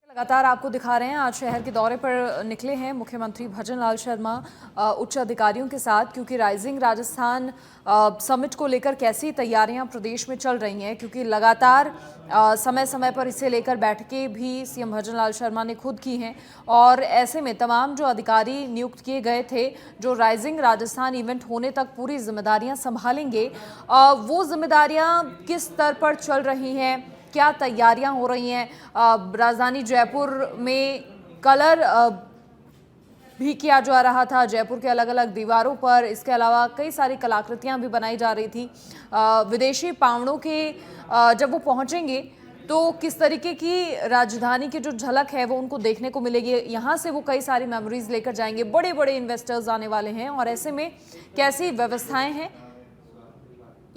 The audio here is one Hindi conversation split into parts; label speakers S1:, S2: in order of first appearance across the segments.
S1: लगातार आपको दिखा रहे हैं, आज शहर के दौरे पर निकले हैं मुख्यमंत्री भजन लाल शर्मा उच्च अधिकारियों के साथ, क्योंकि राइजिंग राजस्थान समिट को लेकर कैसी तैयारियां प्रदेश में चल रही हैं, क्योंकि लगातार समय समय पर इसे लेकर बैठकें भी सीएम भजन लाल शर्मा ने खुद की हैं। और ऐसे में तमाम जो अधिकारी नियुक्त किए गए थे, जो राइजिंग राजस्थान इवेंट होने तक पूरी जिम्मेदारियां संभालेंगे, वो जिम्मेदारियां किस स्तर पर चल रही हैं, क्या तैयारियां हो रही हैं। राजधानी जयपुर में कलर भी किया जा रहा था, जयपुर के अलग अलग दीवारों पर। इसके अलावा कई सारी कलाकृतियां भी बनाई जा रही थी। विदेशी पावड़ों के जब वो पहुंचेंगे तो किस तरीके की राजधानी की जो झलक है वो उनको देखने को मिलेगी। यहाँ से वो कई सारी मेमोरीज लेकर जाएंगे। बड़े बड़े इन्वेस्टर्स आने वाले हैं और ऐसे में कैसी व्यवस्थाएं हैं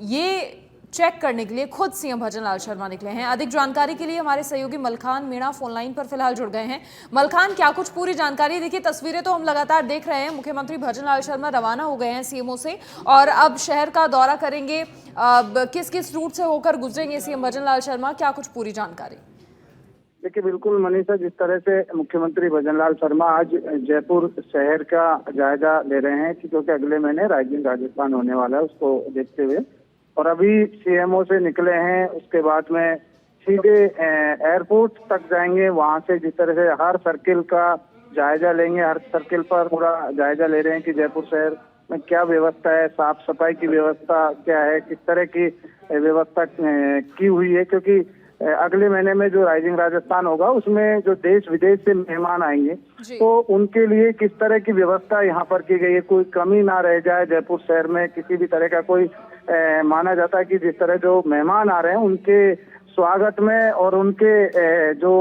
S1: ये चेक करने के लिए खुद सीएम भजन लाल शर्मा निकले हैं। अधिक जानकारी के लिए हमारे सहयोगी मलखान मीणा फोन लाइन पर फिलहाल जुड़ गए हैं। मलखान, क्या कुछ पूरी जानकारी? देखिए, तस्वीरें तो हम लगातार देख रहे हैं। मुख्यमंत्री भजन लाल शर्मा रवाना हो गए हैं सीएमओ से और अब शहर का दौरा करेंगे। किस किस रूट से होकर गुजरेंगे सीएम भजन लाल शर्मा, क्या कुछ पूरी जानकारी?
S2: देखिए, बिल्कुल मनीषा, जिस तरह से मुख्यमंत्री भजन लाल शर्मा आज जयपुर शहर का जायजा ले रहे हैं क्योंकि अगले महीने राइजिंग राजस्थान होने वाला है, उसको देखते हुए, और अभी सीएमओ से निकले हैं। उसके बाद में सीधे एयरपोर्ट तक जाएंगे। वहां से जिस तरह से हर सर्किल का जायजा लेंगे, हर सर्किल पर पूरा जायजा ले रहे हैं कि जयपुर शहर में क्या व्यवस्था है, साफ सफाई की व्यवस्था क्या है, किस तरह की व्यवस्था की हुई है। क्योंकि अगले महीने में जो राइजिंग राजस्थान होगा उसमें जो देश विदेश से मेहमान आएंगे तो उनके लिए किस तरह की व्यवस्था यहाँ पर की गई है, कोई कमी ना रह जाए। जयपुर शहर में किसी भी तरह का कोई माना जाता है कि जिस तरह जो मेहमान आ रहे हैं उनके स्वागत में और उनके जो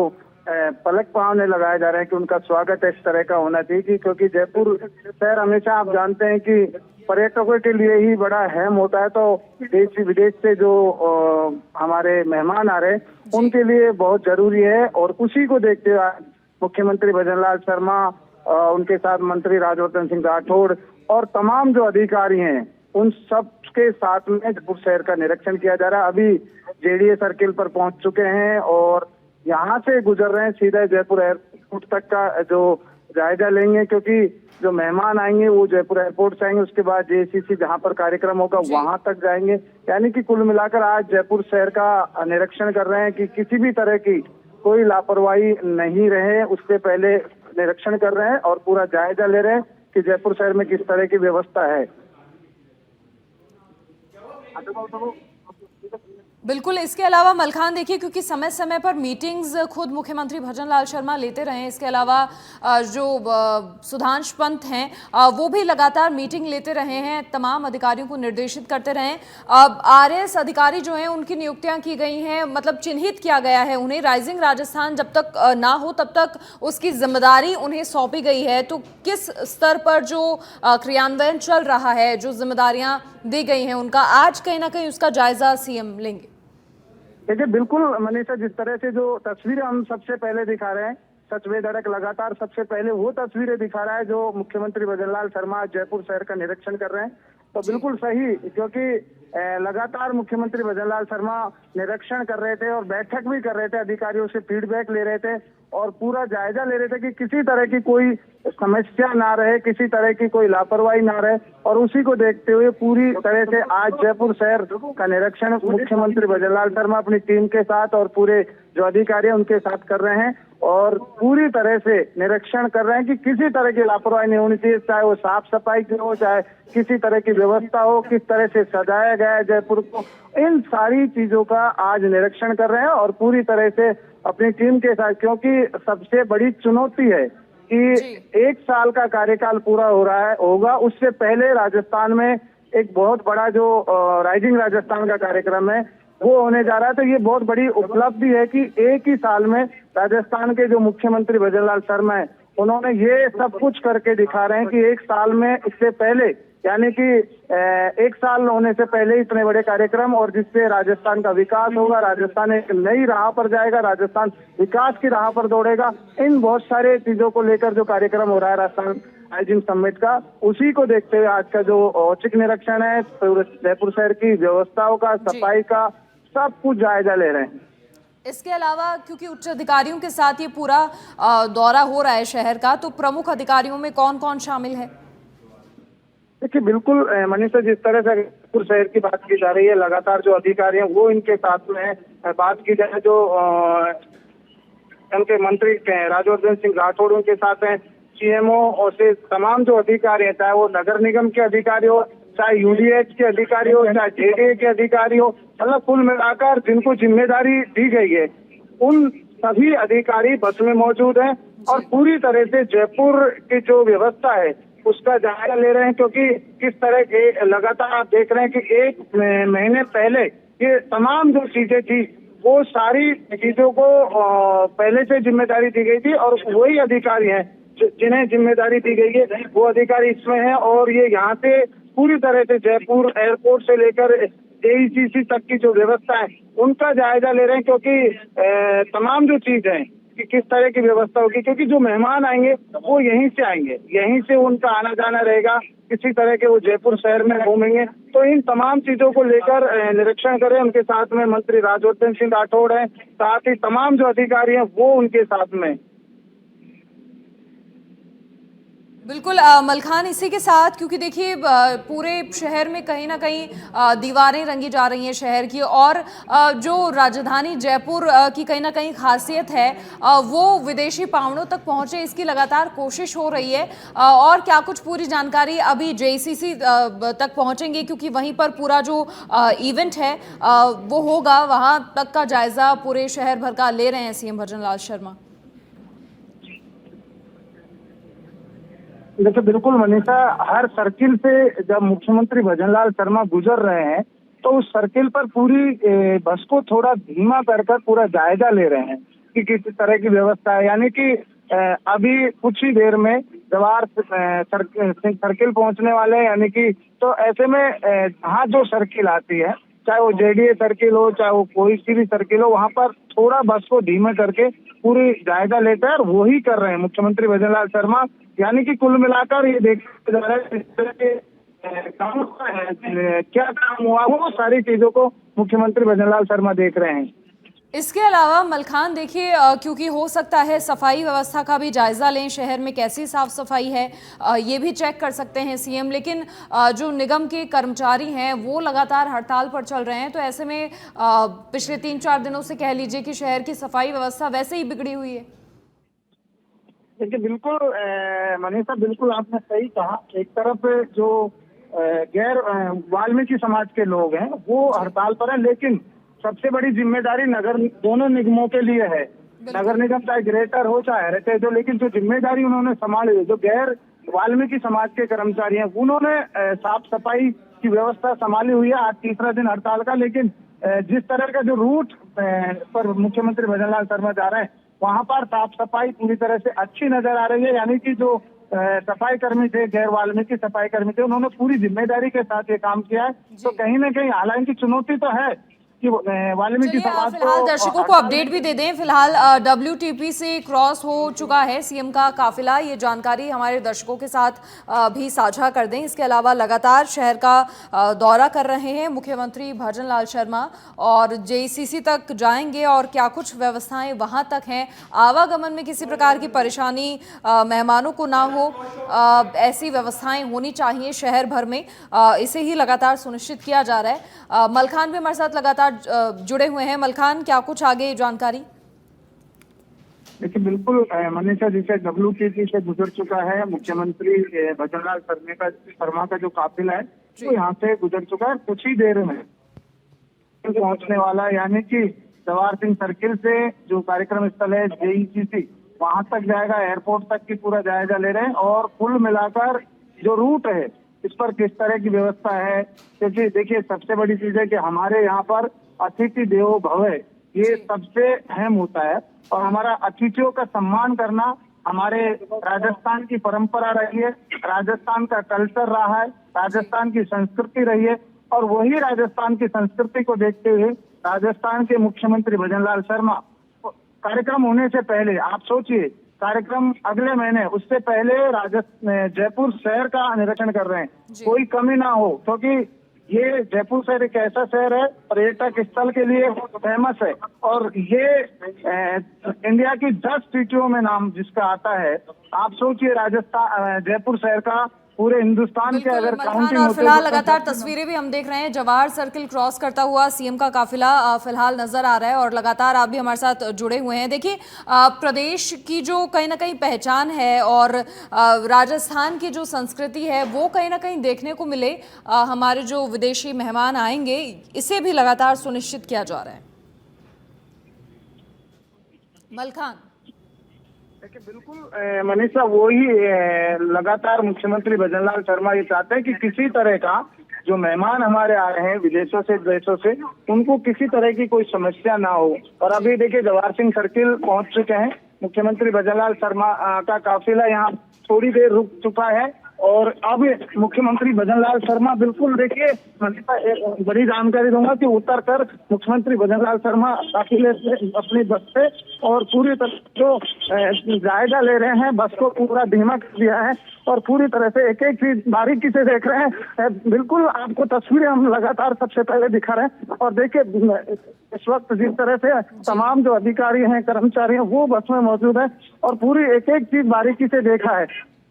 S2: पलक पावने लगाए जा रहे हैं कि उनका स्वागत इस तरह का होना चाहिए। क्योंकि जयपुर शहर हमेशा आप जानते हैं कि पर्यटकों के लिए ही बड़ा अहम होता है, तो देश विदेश से जो हमारे मेहमान आ रहे हैं उनके लिए बहुत जरूरी है। और उसी को देखते हुए मुख्यमंत्री भजन लाल शर्मा, उनके साथ मंत्री राज्यवर्धन सिंह राठौड़ और तमाम जो अधिकारी हैं उन सब के साथ में जयपुर शहर का निरीक्षण किया जा रहा है। अभी जेडीए सर्किल पर पहुंच चुके हैं और यहाँ से गुजर रहे हैं, सीधा जयपुर एयरपोर्ट तक का जो जायजा लेंगे। क्योंकि जो मेहमान आएंगे वो जयपुर एयरपोर्ट से आएंगे, उसके बाद जेसीसी जहां पर कार्यक्रम होगा वहां तक जाएंगे। यानी कि कुल मिलाकर आज जयपुर शहर का निरीक्षण कर रहे हैं कि किसी भी तरह की कोई लापरवाही नहीं रहे, उससे पहले निरीक्षण कर रहे हैं और पूरा जायजा ले रहे हैं कि जयपुर शहर में किस तरह की व्यवस्था है।
S1: बिल्कुल। इसके अलावा मलखान, देखिए, क्योंकि समय समय पर मीटिंग्स खुद मुख्यमंत्री भजन लाल शर्मा लेते रहे हैं। इसके अलावा जो सुधांश पंत हैं वो भी लगातार मीटिंग लेते रहे हैं, तमाम अधिकारियों को निर्देशित करते रहे हैं। अब आरएस अधिकारी जो हैं उनकी नियुक्तियां की गई हैं, मतलब चिन्हित किया गया है उन्हें। राइजिंग राजस्थान जब तक ना हो तब तक उसकी जिम्मेदारी उन्हें सौंपी गई है। तो किस स्तर पर जो क्रियान्वयन चल रहा है, जो जिम्मेदारियां दी गई हैं उनका, आज कहीं ना कहीं उसका जायजा सीएम लेंगे?
S2: देखिए, बिल्कुल मनीषा, जिस तरह से जो तस्वीरें हम सबसे पहले दिखा रहे हैं, सच में धड़क लगातार सबसे पहले वो तस्वीरें दिखा रहा है जो मुख्यमंत्री भजन लाल शर्मा जयपुर शहर का निरीक्षण कर रहे हैं। तो बिल्कुल सही, क्योंकि लगातार मुख्यमंत्री भजन लाल शर्मा निरीक्षण कर रहे थे और बैठक भी कर रहे थे, अधिकारियों से फीडबैक ले रहे थे और पूरा जायजा ले रहे थे कि किसी तरह की कोई समस्या ना रहे, किसी तरह की कोई लापरवाही ना रहे। और उसी को देखते हुए पूरी तरह से आज जयपुर शहर का निरीक्षण मुख्यमंत्री भजन लाल शर्मा अपनी टीम के साथ और पूरे जो अधिकारी हैं उनके साथ कर रहे हैं और पूरी तरह से निरीक्षण कर रहे हैं कि किसी तरह की लापरवाही नहीं होनी चाहिए, चाहे वो साफ सफाई की हो, चाहे किसी तरह की व्यवस्था हो, किस तरह से सजाया गया है जयपुर को। इन सारी चीजों का आज निरीक्षण कर रहे हैं और पूरी तरह से अपनी टीम के साथ, क्योंकि सबसे बड़ी चुनौती है कि 1 साल का कार्यकाल पूरा हो रहा है होगा, उससे पहले राजस्थान में एक बहुत बड़ा जो राइजिंग राजस्थान का कार्यक्रम है वो होने जा रहा है। तो ये बहुत बड़ी उपलब्धि है कि एक ही साल में राजस्थान के जो मुख्यमंत्री भजन लाल शर्मा है उन्होंने ये सब कुछ करके दिखा रहे हैं कि 1 साल में, इससे पहले यानी कि 1 साल होने से पहले इतने बड़े कार्यक्रम, और जिससे राजस्थान का विकास होगा, राजस्थान एक नई राह पर जाएगा, राजस्थान विकास की राह पर दौड़ेगा। इन बहुत सारे चीजों को लेकर जो कार्यक्रम हो रहा है राजस्थान राइजिंग समिट का, उसी को देखते हुए आज का जो औचक निरीक्षण है जयपुर शहर की व्यवस्थाओं का, सफाई का, सब कुछ जायजा ले रहे हैं।
S1: इसके अलावा क्योंकि उच्च अधिकारियों के साथ ये पूरा दौरा हो रहा है शहर का, तो प्रमुख अधिकारियों में कौन कौन शामिल है?
S2: देखिए बिल्कुल मनीषा, जिस तरह से जयपुर शहर की बात की जा रही है, लगातार जो अधिकारी हैं वो इनके साथ में हैं। बात की जाए जो उनके मंत्री राज्यवर्धन सिंह राठौड़ उनके साथ हैं, सीएमओ और से तमाम जो अधिकारी हैं, चाहे वो नगर निगम के अधिकारी हो, चाहे यूडीएच के अधिकारी हो, चाहे जेडीए के अधिकारी हो, मतलब कुल मिलाकर जिनको जिम्मेदारी दी गई है उन सभी अधिकारी बस में मौजूद हैं और पूरी तरह से जयपुर की जो व्यवस्था है उसका जायजा ले रहे हैं। क्योंकि किस तरह के लगातार आप देख रहे हैं कि एक महीने पहले ये तमाम जो चीजें थी वो सारी चीजों को पहले से जिम्मेदारी दी गई थी और वही अधिकारी हैं जिन्हें जिम्मेदारी दी गई है वो अधिकारी इसमें हैं। और ये यहाँ से पूरी तरह से जयपुर एयरपोर्ट से लेकर जेईसीसी तक की जो व्यवस्था है उनका जायजा ले रहे हैं। क्योंकि तमाम जो चीज है कि किस तरह की व्यवस्था होगी, क्योंकि जो मेहमान आएंगे वो यहीं से आएंगे, यहीं से उनका आना जाना रहेगा, किसी तरह के वो जयपुर शहर में घूमेंगे। तो इन तमाम चीजों को लेकर निरीक्षण करें। उनके साथ में मंत्री राज्यवर्धन सिंह राठौड़ हैं, साथ ही तमाम जो अधिकारी हैं वो उनके साथ में।
S1: बिल्कुल मलखान, इसी के साथ क्योंकि देखिए पूरे शहर में कहीं ना कहीं दीवारें रंगी जा रही हैं शहर की, और जो राजधानी जयपुर की कहीं ना कहीं खासियत है वो विदेशी पाहुणों तक पहुंचे, इसकी लगातार कोशिश हो रही है। और क्या कुछ पूरी जानकारी अभी जेसीसी तक पहुंचेंगे क्योंकि वहीं पर पूरा जो इवेंट है वो होगा, वहां तक का जायजा पूरे शहर भर का ले रहे हैं सीएम भजनलाल शर्मा।
S2: देखिए बिल्कुल मनीषा, हर सर्किल से जब मुख्यमंत्री भजनलाल शर्मा गुजर रहे हैं तो उस सर्किल पर पूरी बस को थोड़ा धीमा कर पूरा जायजा ले रहे हैं कि किस तरह की व्यवस्था है। यानी कि अभी कुछ ही देर में जवार सर्किल पहुंचने वाले हैं। यानी कि तो ऐसे में जहाँ जो सर्किल आती है, चाहे वो जेडीए सर्किल हो, चाहे वो कोई सी भी सर्किल हो, वहां पर थोड़ा बस को धीमे करके पूरी जायजा लेते हैं और वही कर रहे हैं मुख्यमंत्री भजनलाल शर्मा। यानी कि कुल मिलाकर ये देखा जा रहा है इस तरह के काम क्या काम हुआ, वो सारी चीजों को मुख्यमंत्री भजनलाल शर्मा देख रहे हैं।
S1: इसके अलावा मलखान देखिए क्योंकि हो सकता है सफाई व्यवस्था का भी जायजा लें, शहर में कैसी साफ सफाई है ये भी चेक कर सकते हैं सीएम, लेकिन जो निगम के कर्मचारी हैं वो लगातार हड़ताल पर चल रहे हैं। तो ऐसे में पिछले 3-4 दिनों से कह लीजिए कि शहर की सफाई व्यवस्था वैसे ही बिगड़ी हुई है।
S2: देखिए बिल्कुल मनीषा, बिल्कुल आपने सही कहा। एक तरफ जो गैर वाल्मीकि समाज के लोग हैं वो हड़ताल पर हैं, लेकिन सबसे बड़ी जिम्मेदारी दोनों निगमों के लिए है। नगर निगम चाहे ग्रेटर हो चाहे हेरिटेज हो, लेकिन जो जिम्मेदारी उन्होंने संभाली है, जो गैर वाल्मीकि समाज के कर्मचारी हैं उन्होंने साफ सफाई की व्यवस्था संभाली हुई है। आज तीसरा दिन हड़ताल का, लेकिन जिस तरह का जो रूट पर मुख्यमंत्री भजनलाल शर्मा जा रहे हैं वहां पर साफ सफाई पूरी तरह से अच्छी नजर आ रही है। यानी कि जो सफाई कर्मी थे, गैर वाल्मीकि सफाई कर्मी थे, उन्होंने पूरी जिम्मेदारी के साथ ये काम किया है। तो कहीं ना कहीं हालांकि चुनौती तो है कि वाल्मीकि समाज
S1: फिलहाल दर्शकों को अपडेट भी दे दें। फिलहाल WTP से क्रॉस हो चुका है सीएम का काफिला, ये जानकारी हमारे दर्शकों के साथ भी साझा कर दें। इसके अलावा लगातार शहर का दौरा कर रहे हैं मुख्यमंत्री भजनलाल शर्मा और जेसीसी तक जाएंगे और क्या कुछ व्यवस्थाएं वहां तक हैं, आवागमन में किसी प्रकार की परेशानी मेहमानों को ना हो, ऐसी व्यवस्थाएं होनी चाहिए शहर भर में, इसे ही लगातार सुनिश्चित किया जा रहा है। मलखान भी हमारे साथ लगातार जुड़े हुए हैं। मलखान, क्या कुछ आगे जानकारी?
S2: देखिए बिल्कुल मनीषा, जिसे WTP से गुजर चुका है मुख्यमंत्री भजनलाल शर्मा का जो काफिला है वो यहाँ से गुजर चुका है, कुछ ही देर में पहुंचने वाला है। यानी कि जवाहर सिंह सर्किल से जो कार्यक्रम स्थल है जेईसीसी वहां तक जाएगा, एयरपोर्ट तक की पूरा जायजा ले रहे हैं। और कुल मिलाकर जो रूट है इस पर किस तरह की व्यवस्था है, क्योंकि देखिए सबसे बड़ी चीज है कि हमारे यहाँ पर अतिथि देवो भव ये सबसे अहम होता है और हमारा अतिथियों का सम्मान करना हमारे राजस्थान की परंपरा रही है, राजस्थान का कल्चर रहा है, राजस्थान की संस्कृति रही है। और वही राजस्थान की संस्कृति को देखते हुए राजस्थान के मुख्यमंत्री भजनलाल शर्मा कार्यक्रम होने से पहले, आप सोचिए कार्यक्रम अगले महीने, उससे पहले जयपुर शहर का निरीक्षण कर रहे हैं, कोई कमी ना हो। क्योंकि ये जयपुर शहर एक ऐसा शहर है, पर्यटक स्थल के लिए फेमस है और ये इंडिया की 10 सिटियों में नाम जिसका आता है। आप सोचिए राजस्थान, जयपुर शहर का पूरे हिंदुस्तान के
S1: बिल्कुल
S2: अगर
S1: मलखान,
S2: काउंटिंग
S1: और
S2: होती
S1: फिलहाल
S2: है तो
S1: लगातार तस्वीरें भी हम देख रहे हैं, जवाहर सर्किल क्रॉस करता हुआ सीएम का काफिला फिलहाल नजर आ रहा है और लगातार आप भी हमारे साथ जुड़े हुए हैं। देखिए प्रदेश की जो कहीं ना कहीं पहचान है और राजस्थान की जो संस्कृति है वो कहीं ना कहीं देखने को मिले, हमारे जो विदेशी मेहमान आएंगे इसे भी लगातार सुनिश्चित किया जा रहा है। मलखान,
S2: देखिए बिल्कुल मनीषा, वही लगातार मुख्यमंत्री भजनलाल शर्मा ये चाहते हैं कि किसी तरह का जो मेहमान हमारे आ रहे हैं विदेशों से, देशों से, उनको किसी तरह की कोई समस्या ना हो। और अभी देखिए जवाहर सिंह सर्किल पहुंच चुके हैं, मुख्यमंत्री भजनलाल शर्मा का काफिला यहाँ थोड़ी देर रुक चुका है और अब मुख्यमंत्री भजनलाल शर्मा, बिल्कुल देखिए मनीषा एक बड़ी जानकारी दूंगा कि उतर कर मुख्यमंत्री भजनलाल शर्मा काफिले से अपनी बस से और पूरी तरह जो जायजा ले रहे हैं, बस को पूरा धीमा कर दिया है और पूरी तरह से एक एक चीज बारीकी से देख रहे हैं। बिल्कुल आपको तस्वीरें हम लगातार सबसे पहले दिखा रहे हैं और देखिए इस वक्त जिस तरह से तमाम जो अधिकारी हैं, कर्मचारी हैं, वो बस में मौजूद है और पूरी एक एक चीज बारीकी से देखा है।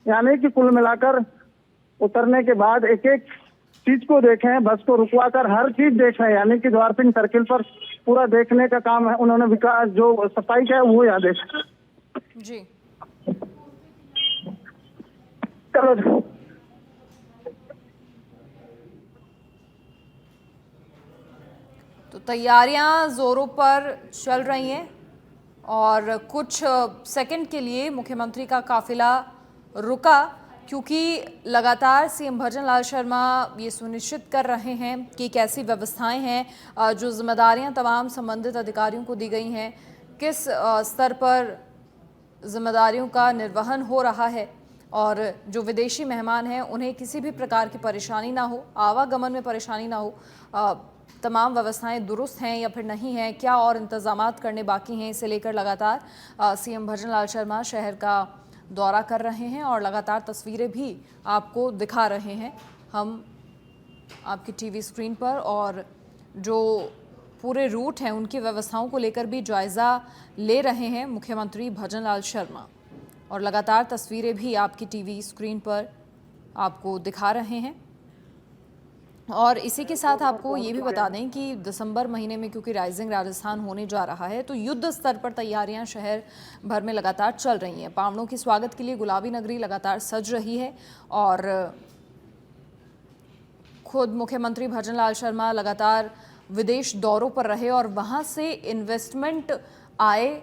S2: यानी कि कुल मिलाकर उतरने के बाद एक एक चीज को देखें, बस को रुकवा कर हर चीज देखें, यानी कि जवाहर सिंह सर्किल पर पूरा देखने का काम है। उन्होंने विकास जो सफाई का है वो यहाँ देखा
S1: जी
S2: चलो।
S1: तो तैयारियां जोरों पर चल रही हैं और कुछ सेकंड के लिए मुख्यमंत्री का काफिला रुका क्योंकि लगातार सीएम भजनलाल शर्मा ये सुनिश्चित कर रहे हैं कि कैसी व्यवस्थाएं हैं, जो जिम्मेदारियां तमाम संबंधित अधिकारियों को दी गई हैं, किस स्तर पर जिम्मेदारियों का निर्वहन हो रहा है और जो विदेशी मेहमान हैं उन्हें किसी भी प्रकार की परेशानी ना हो, आवागमन में परेशानी ना हो, तमाम व्यवस्थाएं दुरुस्त हैं या फिर नहीं हैं, क्या और इंतजामात करने बाकी हैं, इसे लेकर लगातार सीएम भजनलाल शर्मा शहर का दौरा कर रहे हैं और लगातार तस्वीरें भी आपको दिखा रहे हैं हम आपकी टीवी स्क्रीन पर। और जो पूरे रूट हैं उनकी व्यवस्थाओं को लेकर भी जायज़ा ले रहे हैं मुख्यमंत्री भजनलाल शर्मा और लगातार तस्वीरें भी आपकी टीवी स्क्रीन पर आपको दिखा रहे हैं। और इसी के साथ आपको ये भी बता दें कि दिसंबर महीने में क्योंकि राइजिंग राजस्थान होने जा रहा है तो युद्ध स्तर पर तैयारियां शहर भर में लगातार चल रही हैं। पावड़ों के स्वागत के लिए गुलाबी नगरी लगातार सज रही है और खुद मुख्यमंत्री भजनलाल शर्मा लगातार विदेश दौरों पर रहे और वहां से इन्वेस्टमेंट आए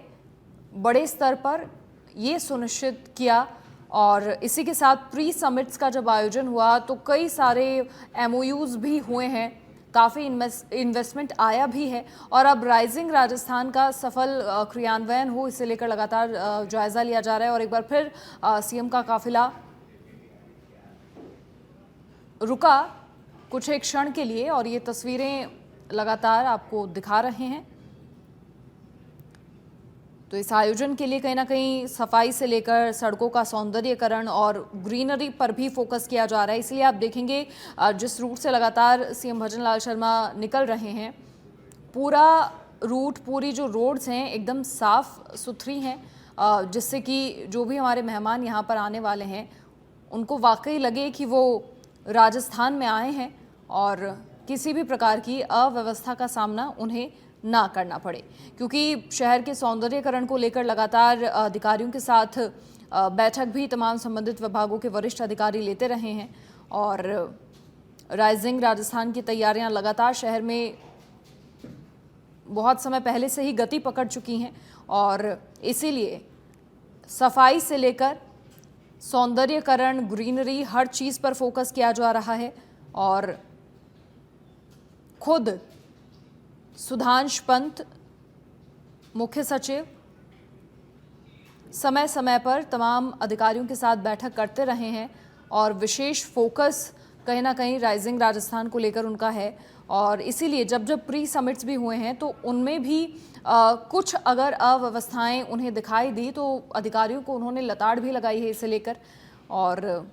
S1: बड़े स्तर पर, ये सुनिश्चित किया। और इसी के साथ प्री समिट्स का जब आयोजन हुआ तो कई सारे MOUs भी हुए हैं, काफ़ी इन्वेस्टमेंट आया भी है और अब राइजिंग राजस्थान का सफल क्रियान्वयन हो, इसे लेकर लगातार जायज़ा लिया जा रहा है। और एक बार फिर सीएम का काफिला रुका कुछ एक क्षण के लिए और ये तस्वीरें लगातार आपको दिखा रहे हैं। तो इस आयोजन के लिए कहीं ना कहीं सफाई से लेकर सड़कों का सौंदर्यीकरण और ग्रीनरी पर भी फोकस किया जा रहा है। इसलिए आप देखेंगे जिस रूट से लगातार सीएम भजनलाल शर्मा निकल रहे हैं, पूरा रूट, पूरी जो रोड्स हैं एकदम साफ सुथरी हैं, जिससे कि जो भी हमारे मेहमान यहाँ पर आने वाले हैं उनको वाकई लगे कि वो राजस्थान में आए हैं और किसी भी प्रकार की अव्यवस्था का सामना उन्हें ना करना पड़े। क्योंकि शहर के सौंदर्यीकरण को लेकर लगातार अधिकारियों के साथ बैठक भी तमाम संबंधित विभागों के वरिष्ठ अधिकारी लेते रहे हैं और राइजिंग राजस्थान की तैयारियां लगातार शहर में बहुत समय पहले से ही गति पकड़ चुकी हैं और इसीलिए सफाई से लेकर सौंदर्यीकरण, ग्रीनरी, हर चीज़ पर फोकस किया जा रहा है। और खुद सुधांश पंत मुख्य सचिव समय समय पर तमाम अधिकारियों के साथ बैठक करते रहे हैं और विशेष फोकस कहीं ना कहीं राइजिंग राजस्थान को लेकर उनका है। और इसीलिए जब जब प्री समिट्स भी हुए हैं तो उनमें भी कुछ अगर अव्यवस्थाएं उन्हें दिखाई दी तो अधिकारियों को उन्होंने लताड़ भी लगाई है इसे लेकर। और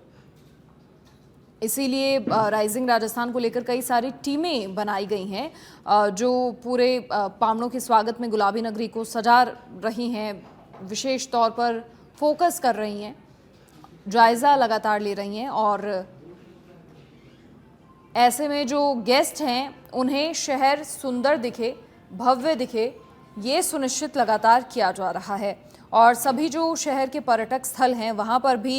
S1: इसीलिए राइजिंग राजस्थान को लेकर कई सारी टीमें बनाई गई हैं जो पूरे पावनों के स्वागत में गुलाबी नगरी को सजा रही हैं, विशेष तौर पर फोकस कर रही हैं, जायज़ा लगातार ले रही हैं और ऐसे में जो गेस्ट हैं उन्हें शहर सुंदर दिखे, भव्य दिखे, ये सुनिश्चित लगातार किया जा रहा है। और सभी जो शहर के पर्यटक स्थल हैं वहाँ पर भी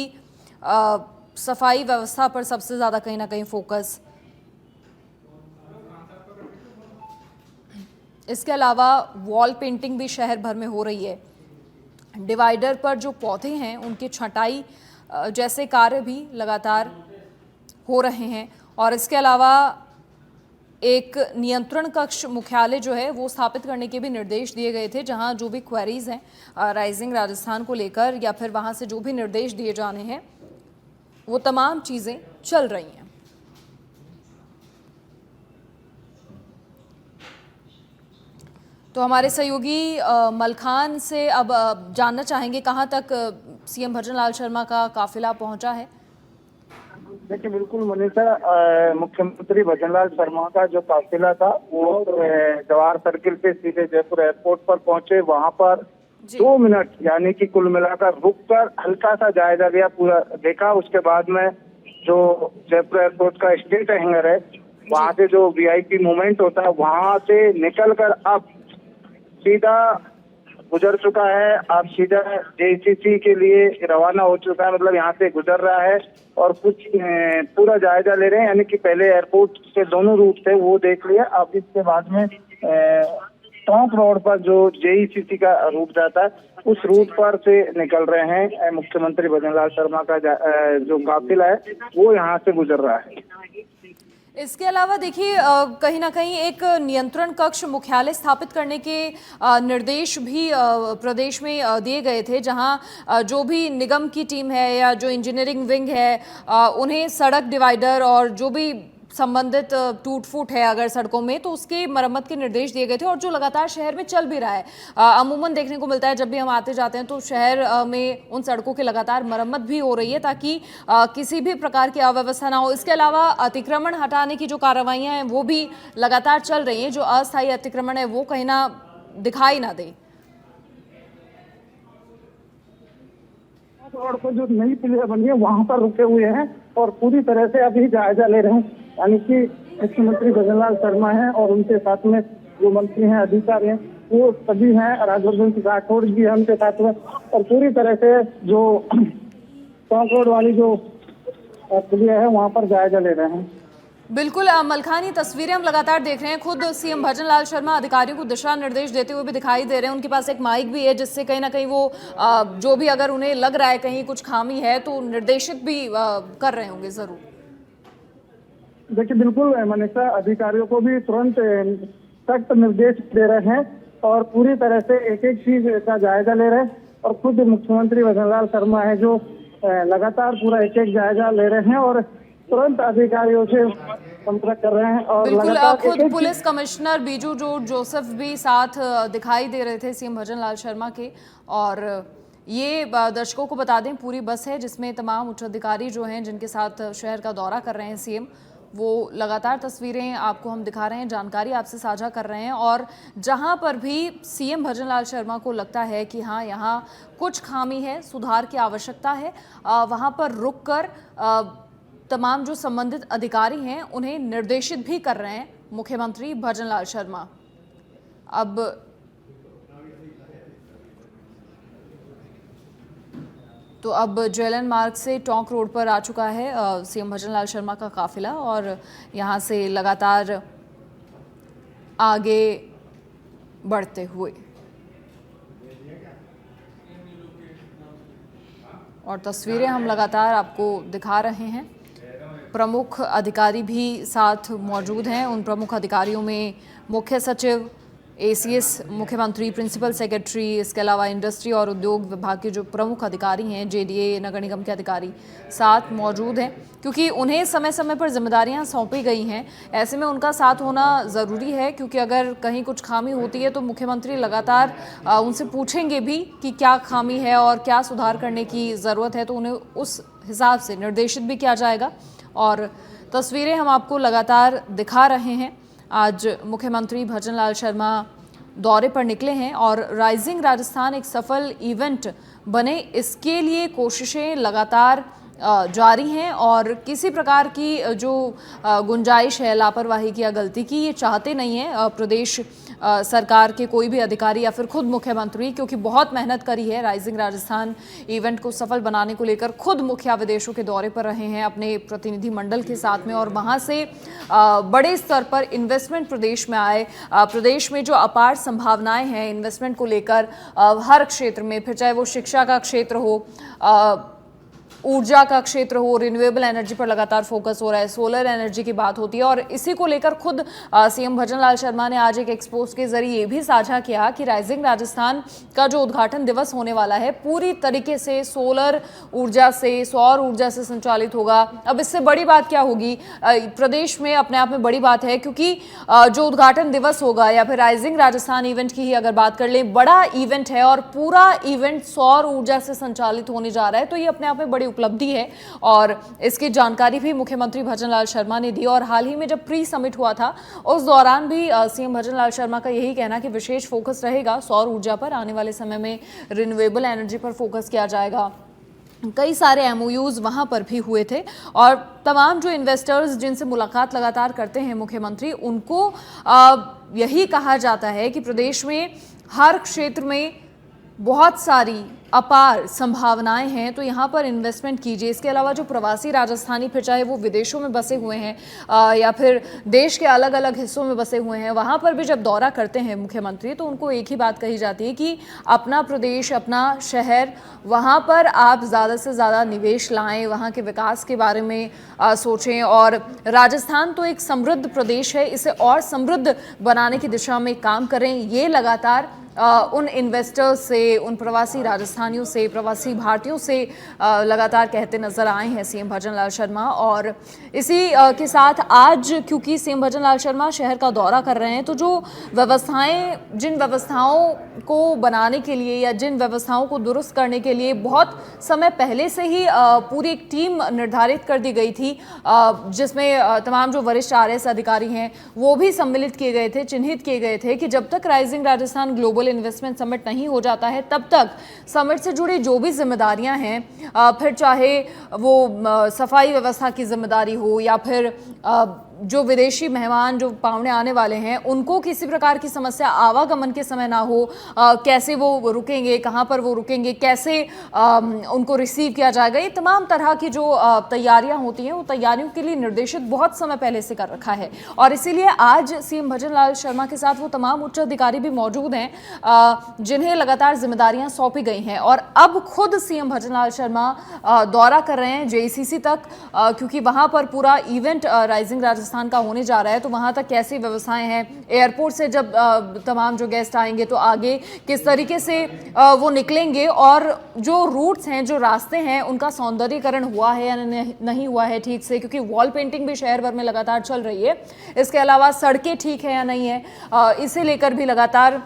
S1: सफाई व्यवस्था पर सबसे ज़्यादा कहीं ना कहीं फोकस। इसके अलावा वॉल पेंटिंग भी शहर भर में हो रही है। डिवाइडर पर जो पौधे हैं उनकी छंटाई जैसे कार्य भी लगातार हो रहे हैं। और इसके अलावा एक नियंत्रण कक्ष मुख्यालय जो है वो स्थापित करने के भी निर्देश दिए गए थे, जहां जो भी क्वेरीज हैं राइजिंग राजस्थान को लेकर या फिर वहां से जो भी निर्देश दिए जाने हैं वो तमाम चीज़ें चल रही हैं। तो हमारे सहयोगी मलखान से अब जानना चाहेंगे कहां तक सीएम भजनलाल शर्मा का काफिला पहुंचा है।
S2: देखिए बिल्कुल मनीषा, मुख्यमंत्री भजनलाल शर्मा का जो काफिला था वो जवाहर सर्किल पे सीधे जयपुर एयरपोर्ट पर पहुंचे। वहां पर 2 मिनट यानी कि कुल मिलाकर रुककर हल्का सा जायजा लिया, पूरा देखा। उसके बाद में जो जयपुर एयरपोर्ट का स्टेट हैंगर है वहां से जो वीआईपी मूवमेंट होता है वहां से निकलकर अब सीधा गुजर चुका है, अब सीधा जेसीसी के लिए रवाना हो चुका है, मतलब यहाँ से गुजर रहा है और कुछ पूरा जायजा ले रहे हैं। यानी कि पहले एयरपोर्ट से दोनों रूट थे वो देख लिया, अब इसके बाद में टोंक रोड पर जो जेईसीसी का रूट जाता है उस रूट पर से निकल रहे हैं। मुख्यमंत्री भजनलाल शर्मा का जो काफिला है वो यहाँ से गुजर रहा है।
S1: इसके अलावा देखिए कहीं ना कहीं एक नियंत्रण कक्ष मुख्यालय स्थापित करने के निर्देश भी प्रदेश में दिए गए थे, जहां जो भी निगम की टीम है या जो इंजीनियरिंग विंग है उन्हें सड़क डिवाइडर और जो भी संबंधित टूट फूट है अगर सड़कों में तो उसके मरम्मत के निर्देश दिए गए थे और जो लगातार शहर में चल भी रहा है। अमूमन देखने को मिलता है जब भी हम आते जाते हैं तो शहर में उन सड़कों की लगातार मरम्मत भी हो रही है ताकि किसी भी प्रकार की अव्यवस्था ना हो। इसके अलावा अतिक्रमण हटाने की जो कार्रवाइयां हैं वो भी लगातार चल रही हैं, जो अस्थायी अतिक्रमण है वो कहीं ना दिखाई ना दे।
S2: रोड पर जो नई पुलिया बनी है वहां पर रुके हुए हैं और पूरी तरह से अभी जायजा ले रहे हैं। यानी कि मुख्यमंत्री भजनलाल शर्मा हैं और उनके साथ में जो मंत्री हैं, अधिकारी हैं, वो सभी हैं। राज्यवर्धन सिंह राठौड़ जी हैं उनके साथ में और पूरी तरह से जो टोंक रोड वाली जो पुलिया है वहां पर जायजा ले रहे हैं।
S1: बिल्कुल मलखान, ये तस्वीरें हम लगातार देख रहे हैं। खुद सीएम भजनलाल शर्मा अधिकारियों को दिशा निर्देश देते हुए भी दिखाई दे रहे हैं। उनके पास एक माइक भी है जिससे कहीं ना कहीं वो जो भी अगर उन्हें लग रहा है कहीं कुछ खामी है तो निर्देशित भी कर रहे होंगे जरूर।
S2: देखिए बिल्कुल मनीषा, अधिकारियों को भी तुरंत सख्त निर्देश दे रहे हैं और पूरी तरह से एक एक चीज का जायजा ले रहे हैं और खुद मुख्यमंत्री भजनलाल शर्मा है जो लगातार पूरा एक एक जायजा ले रहे हैं और तुरंत अधिकारियों से संपर्क कर रहे हैं। और
S1: बिल्कुल खुद पुलिस कमिश्नर बीजू जोसेफ भी साथ दिखाई दे रहे थे सीएम भजनलाल शर्मा के। और ये दर्शकों को बता दें पूरी बस है जिसमें तमाम उच्च अधिकारी जो हैं जिनके साथ शहर का दौरा कर रहे हैं सीएम, वो लगातार तस्वीरें आपको हम दिखा रहे हैं, जानकारी आपसे साझा कर रहे हैं। और जहां पर भी सीएम भजनलाल शर्मा को लगता है कि हाँ यहाँ कुछ खामी है, सुधार की आवश्यकता है, वहां पर रुककर तमाम जो संबंधित अधिकारी हैं उन्हें निर्देशित भी कर रहे हैं मुख्यमंत्री भजनलाल शर्मा। अब जेएलएन मार्ग से टोंक रोड पर आ चुका है सीएम भजनलाल शर्मा का काफिला और यहाँ से लगातार आगे बढ़ते हुए और तस्वीरें हम लगातार आपको दिखा रहे हैं। प्रमुख अधिकारी भी साथ मौजूद हैं। उन प्रमुख अधिकारियों में मुख्य सचिव, एसीएस, मुख्यमंत्री, प्रिंसिपल सेक्रेटरी, इसके अलावा इंडस्ट्री और उद्योग विभाग के जो प्रमुख अधिकारी हैं, जेडीए, नगर निगम के अधिकारी साथ मौजूद हैं क्योंकि उन्हें समय समय पर जिम्मेदारियां सौंपी गई हैं। ऐसे में उनका साथ होना ज़रूरी है क्योंकि अगर कहीं कुछ खामी होती है तो मुख्यमंत्री लगातार उनसे पूछेंगे भी कि क्या खामी है और क्या सुधार करने की ज़रूरत है, तो उन्हें उस हिसाब से निर्देशित भी किया जाएगा। और तस्वीरें हम आपको लगातार दिखा रहे हैं। आज मुख्यमंत्री भजनलाल शर्मा दौरे पर निकले हैं और राइजिंग राजस्थान एक सफल इवेंट बने, इसके लिए कोशिशें लगातार जारी हैं और किसी प्रकार की जो गुंजाइश है लापरवाही की या गलती की, ये चाहते नहीं हैं प्रदेश सरकार के कोई भी अधिकारी या फिर खुद मुख्यमंत्री, क्योंकि बहुत मेहनत करी है राइजिंग राजस्थान इवेंट को सफल बनाने को लेकर। खुद मुखिया विदेशों के दौरे पर रहे हैं अपने प्रतिनिधि मंडल के साथ में और वहां से बड़े स्तर पर इन्वेस्टमेंट प्रदेश में आए। प्रदेश में जो अपार संभावनाएं हैं इन्वेस्टमेंट को लेकर हर क्षेत्र में, फिर चाहे वो शिक्षा का क्षेत्र हो, ऊर्जा का क्षेत्र हो, रिन्यूएबल एनर्जी पर लगातार फोकस हो रहा है, सोलर एनर्जी की बात होती है और इसी को लेकर खुद सीएम भजनलाल शर्मा ने आज एक एक्सपोज के जरिए ये भी साझा किया कि राइजिंग राजस्थान का जो उद्घाटन दिवस होने वाला है पूरी तरीके से सोलर ऊर्जा से, सौर ऊर्जा से संचालित होगा। अब इससे बड़ी बात क्या होगी, प्रदेश में अपने आप में बड़ी बात है, क्योंकि जो उद्घाटन दिवस होगा या फिर राइजिंग राजस्थान इवेंट की ही अगर बात कर लें, बड़ा इवेंट है और पूरा इवेंट सौर ऊर्जा से संचालित होने जा रहा है, तो ये अपने आप में बड़ी उपलब्धि है और इसकी जानकारी भी मुख्यमंत्री भजनलाल शर्मा ने दी। और हाल ही में जब प्री समिट हुआ था उस दौरान भी सीएम भजनलाल शर्मा का यही कहना कि विशेष फोकस रहेगा सौर ऊर्जा पर, आने वाले समय में रिन्यूएबल एनर्जी पर फोकस किया जाएगा। कई सारे एमओयूज वहां पर भी हुए थे और तमाम जो इन्वेस्टर्स जिनसे मुलाकात लगातार करते हैं मुख्यमंत्री, उनको यही कहा जाता है कि प्रदेश में हर क्षेत्र में बहुत सारी अपार संभावनाएं हैं, तो यहाँ पर इन्वेस्टमेंट कीजिए। इसके अलावा जो प्रवासी राजस्थानी, फिर चाहे वो विदेशों में बसे हुए हैं या फिर देश के अलग अलग हिस्सों में बसे हुए हैं, वहाँ पर भी जब दौरा करते हैं मुख्यमंत्री तो उनको एक ही बात कही जाती है कि अपना प्रदेश, अपना शहर, वहाँ पर आप ज़्यादा से ज़्यादा निवेश लाएँ, वहाँ के विकास के बारे में सोचें। और राजस्थान तो एक समृद्ध प्रदेश है, इसे और समृद्ध बनाने की दिशा में काम करें, ये लगातार उन इन्वेस्टर्स से, उन प्रवासी राजस्थानियों से, प्रवासी भारतीयों से लगातार कहते नजर आए हैं सीएम भजनलाल शर्मा। और इसी के साथ आज क्योंकि सीएम भजनलाल शर्मा शहर का दौरा कर रहे हैं, तो जो व्यवस्थाएं, जिन व्यवस्थाओं को बनाने के लिए या जिन व्यवस्थाओं को दुरुस्त करने के लिए बहुत समय पहले से ही पूरी एक टीम निर्धारित कर दी गई थी, जिसमें तमाम जो वरिष्ठ आरएस अधिकारी हैं वो भी सम्मिलित किए गए थे, चिन्हित किए गए थे कि जब तक rising Rajasthan global investment summit नहीं हो जाता है तब तक समिट से जुड़ी जो भी जिम्मेदारियां हैं, फिर चाहे वो सफाई व्यवस्था की जिम्मेदारी हो या फिर जो विदेशी मेहमान, जो पावने आने वाले हैं, उनको किसी प्रकार की समस्या आवागमन के समय ना हो, कैसे वो रुकेंगे, कहाँ पर वो रुकेंगे, कैसे उनको रिसीव किया जाएगा, ये तमाम तरह की जो तैयारियां होती हैं वो तैयारियों के लिए निर्देशित बहुत समय पहले से कर रखा है। और इसीलिए आज सीएम भजनलाल शर्मा के साथ वो तमाम उच्च अधिकारी भी मौजूद हैं जिन्हें लगातार जिम्मेदारियां सौंपी गई हैं। और अब खुद सीएम भजनलाल शर्मा दौरा कर रहे हैं जेईसीसी तक, क्योंकि वहां पर पूरा इवेंट राइजिंग राजस्थान का होने जा रहा है, तो वहां तक कैसी व्यवस्थाएं हैं, एयरपोर्ट से जब तमाम जो गेस्ट आएंगे तो आगे किस तरीके से वो निकलेंगे और जो रूट्स हैं, जो रास्ते हैं, उनका सौंदर्यीकरण हुआ है या नहीं हुआ है ठीक से, क्योंकि वॉल पेंटिंग भी शहर भर में लगातार चल रही है। इसके अलावा सड़कें ठीक है या नहीं है, इसे लेकर भी लगातार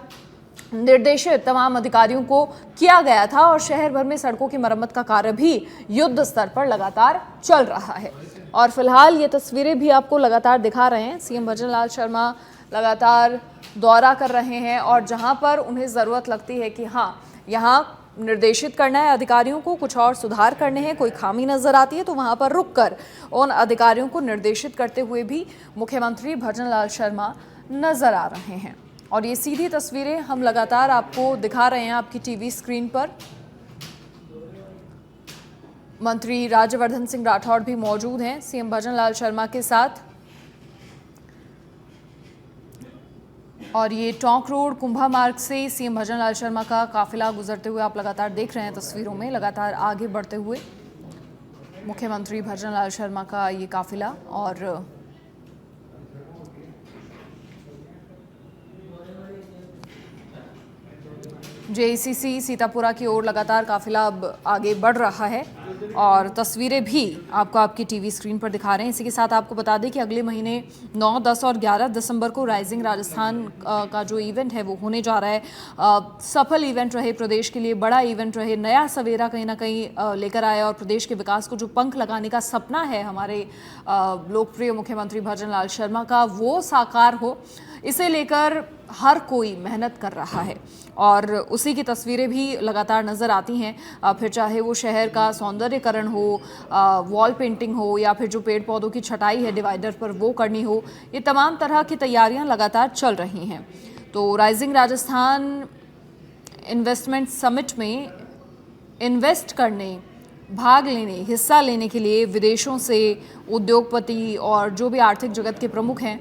S1: निर्देशित तमाम अधिकारियों को किया गया था और शहर भर में सड़कों की मरम्मत का कार्य भी युद्ध स्तर पर लगातार चल रहा है। और फिलहाल ये तस्वीरें भी आपको लगातार दिखा रहे हैं, सीएम भजनलाल शर्मा लगातार दौरा कर रहे हैं और जहां पर उन्हें ज़रूरत लगती है कि हाँ, यहाँ निर्देशित करना है अधिकारियों को, कुछ और सुधार करने हैं, कोई खामी नजर आती है तो वहां पर रुककर उन अधिकारियों को निर्देशित करते हुए भी मुख्यमंत्री भजनलाल शर्मा नजर आ रहे हैं। और ये सीधी तस्वीरें हम लगातार आपको दिखा रहे हैं आपकी टीवी स्क्रीन पर। मंत्री राज्यवर्धन सिंह राठौड़ भी मौजूद हैं सीएम भजनलाल शर्मा के साथ। और ये टोंक रोड कुंभा मार्ग से सीएम भजनलाल शर्मा का काफिला गुजरते हुए आप लगातार देख रहे हैं तस्वीरों में, लगातार आगे बढ़ते हुए मुख्यमंत्री भजनलाल शर्मा का ये काफिला। और जेसीसी सीतापुरा की ओर लगातार काफिला अब आगे बढ़ रहा है और तस्वीरें भी आपको आपकी टीवी स्क्रीन पर दिखा रहे हैं। इसी के साथ आपको बता दें कि अगले महीने 9, 10 और 11 दिसंबर को राइजिंग राजस्थान का जो इवेंट है वो होने जा रहा है। सफल इवेंट रहे, प्रदेश के लिए बड़ा इवेंट रहे, नया सवेरा कहीं ना कहीं लेकर आया और प्रदेश के विकास को जो पंख लगाने का सपना है हमारे लोकप्रिय मुख्यमंत्री भजन लाल शर्मा का, वो साकार हो, इसे लेकर हर कोई मेहनत कर रहा है और उसी की तस्वीरें भी लगातार नज़र आती हैं। फिर चाहे वो शहर का सौंदर्यकरण हो, वॉल पेंटिंग हो या फिर जो पेड़ पौधों की छटाई है डिवाइडर पर वो करनी हो, ये तमाम तरह की तैयारियां लगातार चल रही हैं। तो राइजिंग राजस्थान इन्वेस्टमेंट समिट में इन्वेस्ट करने, भाग लेने, हिस्सा लेने के लिए विदेशों से उद्योगपति और जो भी आर्थिक जगत के प्रमुख हैं